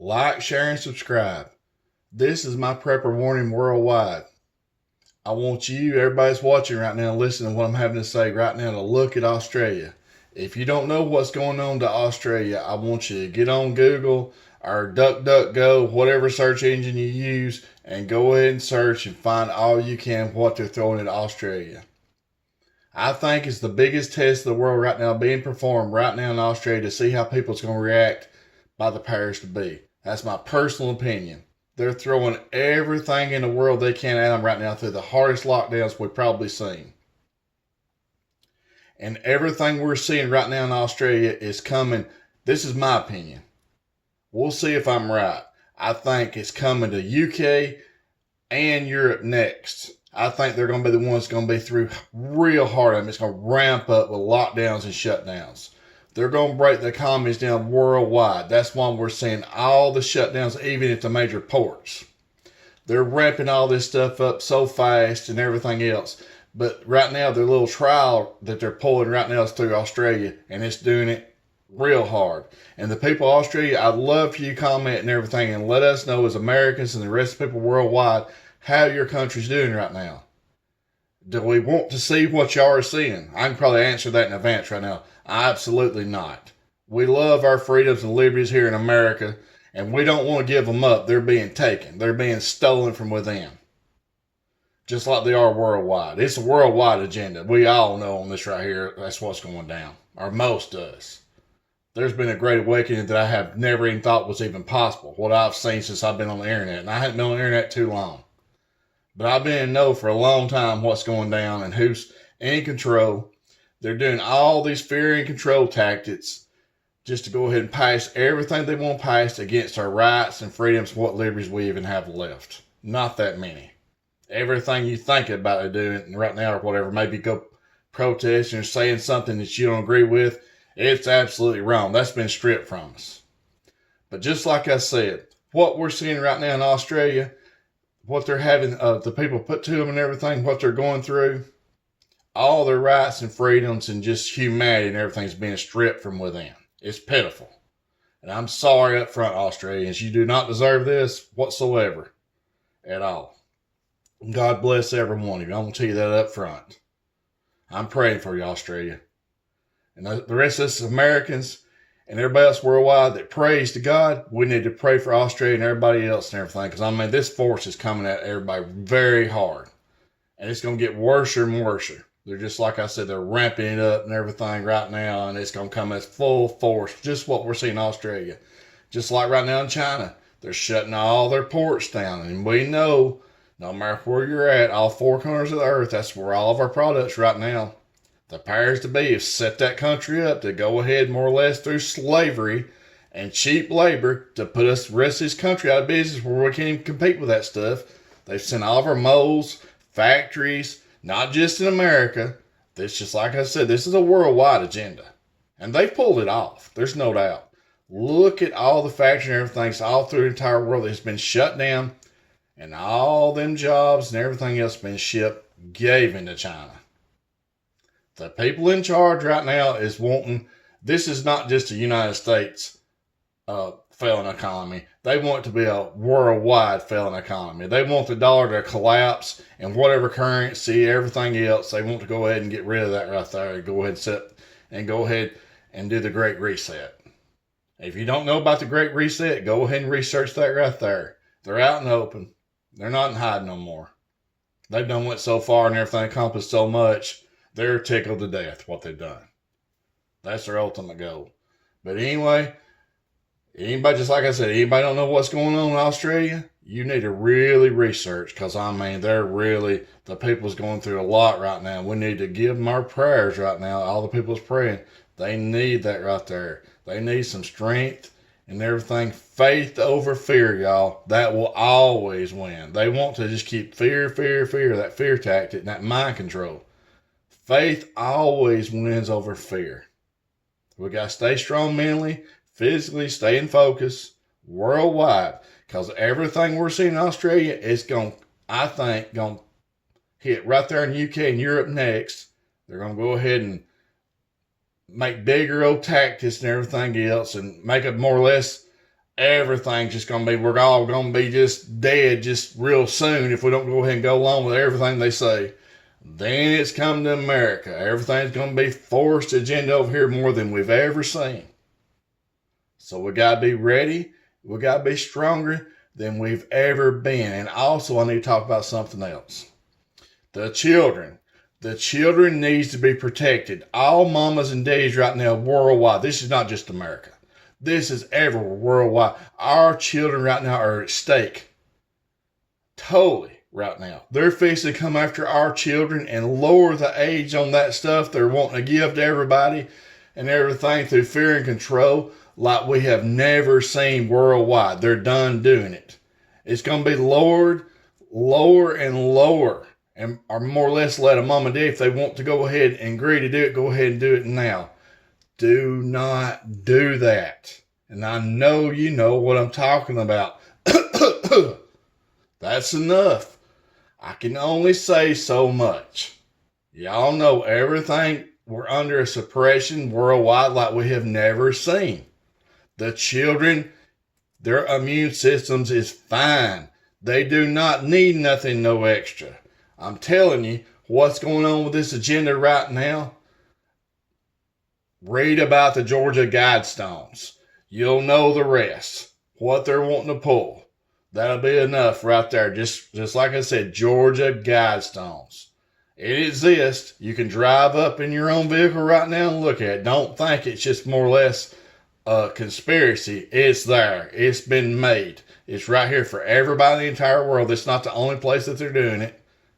Like, share, and subscribe. This is my prepper warning worldwide. I want you, everybody's watching right now, listening to what I'm having to say right now, to look at Australia. If you don't know what's going on to Australia, I want you to get on Google or DuckDuckGo, whatever search engine you use, and go ahead and search and find all you can what they're throwing at Australia. I think it's the biggest test of the world right now being performed right now in Australia to see how people's going to react by the powers to be. That's my personal opinion. They're throwing everything in the world they can at them right now through the hardest lockdowns we've probably seen. And everything we're seeing right now in Australia is coming. This is my opinion. We'll see if I'm right. I think it's coming to UK and Europe next. I think they're going to be the ones going to be through real hard. I mean, it's going to ramp up with lockdowns and shutdowns. They're going to break the economies down worldwide. That's why we're seeing all the shutdowns, even at the major ports. They're ramping all this stuff up so fast and everything else. But right now, their little trial that they're pulling right now is through Australia, and it's doing it real hard. And the people of Australia, I'd love for you to comment and everything and let us know as Americans and the rest of the people worldwide how your country's doing right now. Do we want to see what y'all are seeing? I can probably answer that in advance right now. Absolutely not. We love our freedoms and liberties here in America, and we don't want to give them up. They're being taken. They're being stolen from within. Just like they are worldwide. It's a worldwide agenda. We all know on this right here, that's what's going down. Or most does. There's been a great awakening that I have never even thought was even possible. What I've seen since I've been on the internet. And I haven't been on the internet too long. But I've been in know for a long time what's going down and who's in control. They're doing all these fear and control tactics just to go ahead and pass everything they want passed against our rights and freedoms, what liberties we even have left. Not that many. Everything you think about doing right now or whatever, maybe go protesting or saying something that you don't agree with, it's absolutely wrong. That's been stripped from us. But just like I said, what we're seeing right now in Australia, what they're having, the people put to them and everything, what they're going through, all their rights and freedoms and just humanity and everything's being stripped from within. It's pitiful. And I'm sorry up front, Australians. You do not deserve this whatsoever at all. God bless every one of you. I'm going to tell you that up front. I'm praying for you, Australia. And the rest of us Americans and everybody else worldwide that prays to God, we need to pray for Australia and everybody else and everything. Because, I mean, this force is coming at everybody very hard. And it's going to get worse and worse. They're just, like I said, they're ramping it up and everything right now. And it's going to come as full force. Just what we're seeing in Australia. Just like right now in China. They're shutting all their ports down. And we know, no matter where you're at, all four corners of the earth, that's where all of our products right now. The powers to be have set that country up to go ahead more or less through slavery and cheap labor to put us the rest of this country out of business where we can't even compete with that stuff. They've sent all of our molds, factories, not just in America. This, just like I said, this is a worldwide agenda. And they've pulled it off. There's no doubt. Look at all the factories and everything all through the entire world that's been shut down. And all them jobs and everything else been shipped, gave into China. The people in charge right now is wanting, this is not just a United States failing economy. They want it to be a worldwide failing economy. They want the dollar to collapse and whatever currency, everything else, they want to go ahead and get rid of that right there and go ahead and do the Great Reset. If you don't know about the Great Reset, go ahead and research that right there. They're out in the open. They're not in hiding no more. They've done went so far and everything accomplished so much. They're tickled to death what they've done. That's their ultimate goal. But anyway, anybody, just like I said, anybody don't know what's going on in Australia, you need to really research because, I mean, the people's going through a lot right now. We need to give them our prayers right now. All the people's praying. They need that right there. They need some strength and everything. Faith over fear, y'all. That will always win. They want to just keep fear, that fear tactic, that mind control. Faith always wins over fear. We got to stay strong mentally, physically, stay in focus worldwide. Because everything we're seeing in Australia is going to hit right there in the UK and Europe next. They're going to go ahead and make bigger old tactics and everything else and make it more or less everything's just going to be, we're all going to be just dead just real soon if we don't go ahead and go along with everything they say. Then it's come to America. Everything's going to be forced agenda over here more than we've ever seen. So we got to be ready. We got to be stronger than we've ever been. And also I need to talk about something else. The children. The children needs to be protected. All mamas and daddies right now worldwide. This is not just America. This is everywhere worldwide. Our children right now are at stake. Totally right now. They're fixing to come after our children and lower the age on that stuff they're wanting to give to everybody and everything through fear and control like we have never seen worldwide. They're done doing it. It's going to be lowered, lower and lower. And or more or less let a mom and dad, if they want to go ahead and agree to do it, go ahead and do it now. Do not do that. And I know you know what I'm talking about. That's enough. I can only say so much. Y'all know everything. We're under a suppression worldwide like we have never seen. The children, their immune systems is fine. They do not need nothing no extra. I'm telling you, what's going on with this agenda right now? Read about the Georgia Guidestones. You'll know the rest. What they're wanting to pull. That'll be enough right there. Just like I said, Georgia Guidestones. It exists. You can drive up in your own vehicle right now and look at it. Don't think it's just more or less a conspiracy. It's there. It's been made. It's right here for everybody in the entire world. It's not the only place that they're doing it.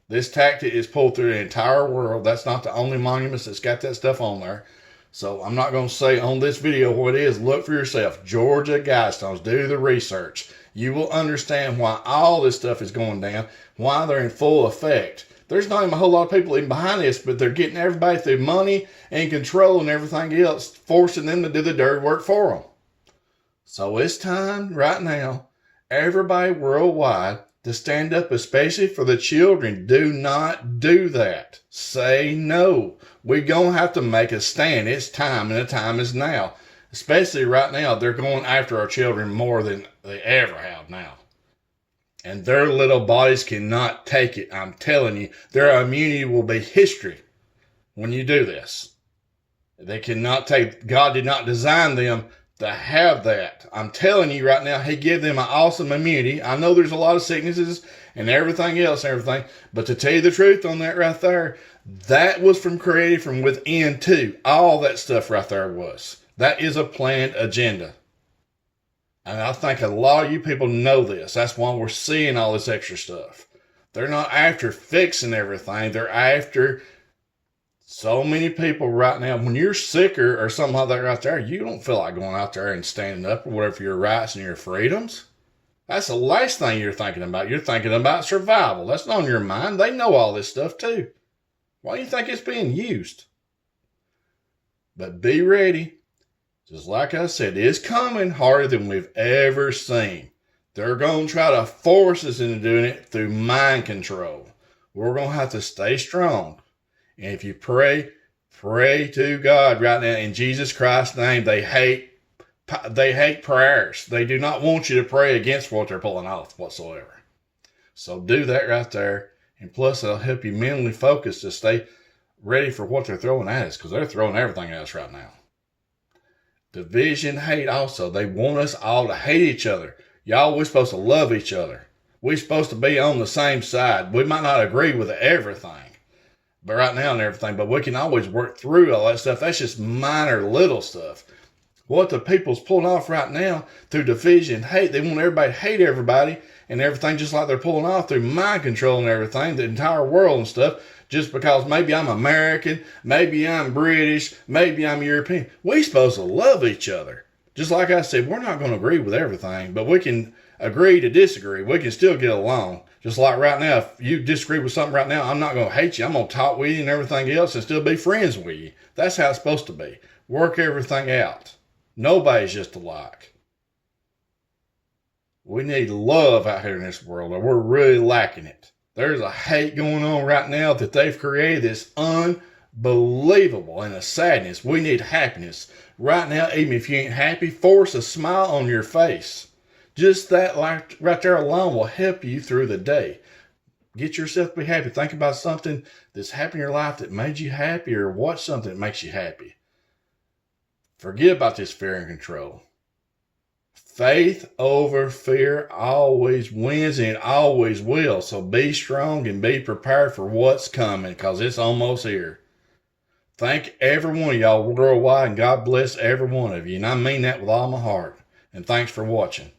This tactic is pulled through the entire world. That's not the only monuments that's got that stuff on there. So I'm not going to say on this video what it is. Look for yourself. Georgia Guidestones. Do the research. You will understand why all this stuff is going down, why they're in full effect. There's not even a whole lot of people even behind this, but they're getting everybody through money and control and everything else, forcing them to do the dirty work for them. So it's time right now, everybody worldwide, to stand up, especially for the children. Do not do that. Say no. We're going to have to make a stand. It's time, and the time is now. Especially right now, they're going after our children more than they ever have now. And their little bodies cannot take it. I'm telling you, their immunity will be history when you do this. They cannot take, God did not design them to have that. I'm telling you right now, He gave them an awesome immunity. I know there's a lot of sicknesses and everything else, but to tell you the truth on that right there, that was created from within too. All that stuff right there was. That is a planned agenda. And I think a lot of you people know this. That's why we're seeing all this extra stuff. They're not after fixing everything. They're after so many people right now. When you're sicker or something like that right there, you don't feel like going out there and standing up or whatever for your rights and your freedoms. That's the last thing you're thinking about. You're thinking about survival. That's not on your mind. They know all this stuff too. Why do you think it's being used? But be ready. Just like I said, it's coming harder than we've ever seen. They're going to try to force us into doing it through mind control. We're going to have to stay strong. And if you pray to God right now in Jesus Christ's name. They hate prayers. They do not want you to pray against what they're pulling off whatsoever. So do that right there. And plus, it'll help you mentally focus to stay ready for what they're throwing at us, because they're throwing everything at us right now. Division, hate also. They want us all to hate each other. Y'all, we're supposed to love each other. We're supposed to be on the same side. We might not agree with everything, but right now and everything, but we can always work through all that stuff. That's just minor little stuff. What the people's pulling off right now through division, hate, they want everybody to hate everybody and everything, just like they're pulling off through mind control and everything, the entire world and stuff, just because maybe I'm American, maybe I'm British, maybe I'm European. We're supposed to love each other. Just like I said, we're not going to agree with everything, but we can agree to disagree. We can still get along. Just like right now, if you disagree with something right now, I'm not going to hate you. I'm going to talk with you and everything else and still be friends with you. That's how it's supposed to be. Work everything out. Nobody's just alike. We need love out here in this world, or we're really lacking it. There's a hate going on right now that they've created that's unbelievable, and a sadness. We need happiness. Right now, even if you ain't happy, force a smile on your face. Just that right there alone will help you through the day. Get yourself to be happy. Think about something that's happened in your life that made you happy, or watch something that makes you happy. Forget about this fear and control. Faith over fear always wins, and it always will. So be strong and be prepared for what's coming, because it's almost here. Thank every one of y'all worldwide, and God bless every one of you. And I mean that with all my heart. And thanks for watching.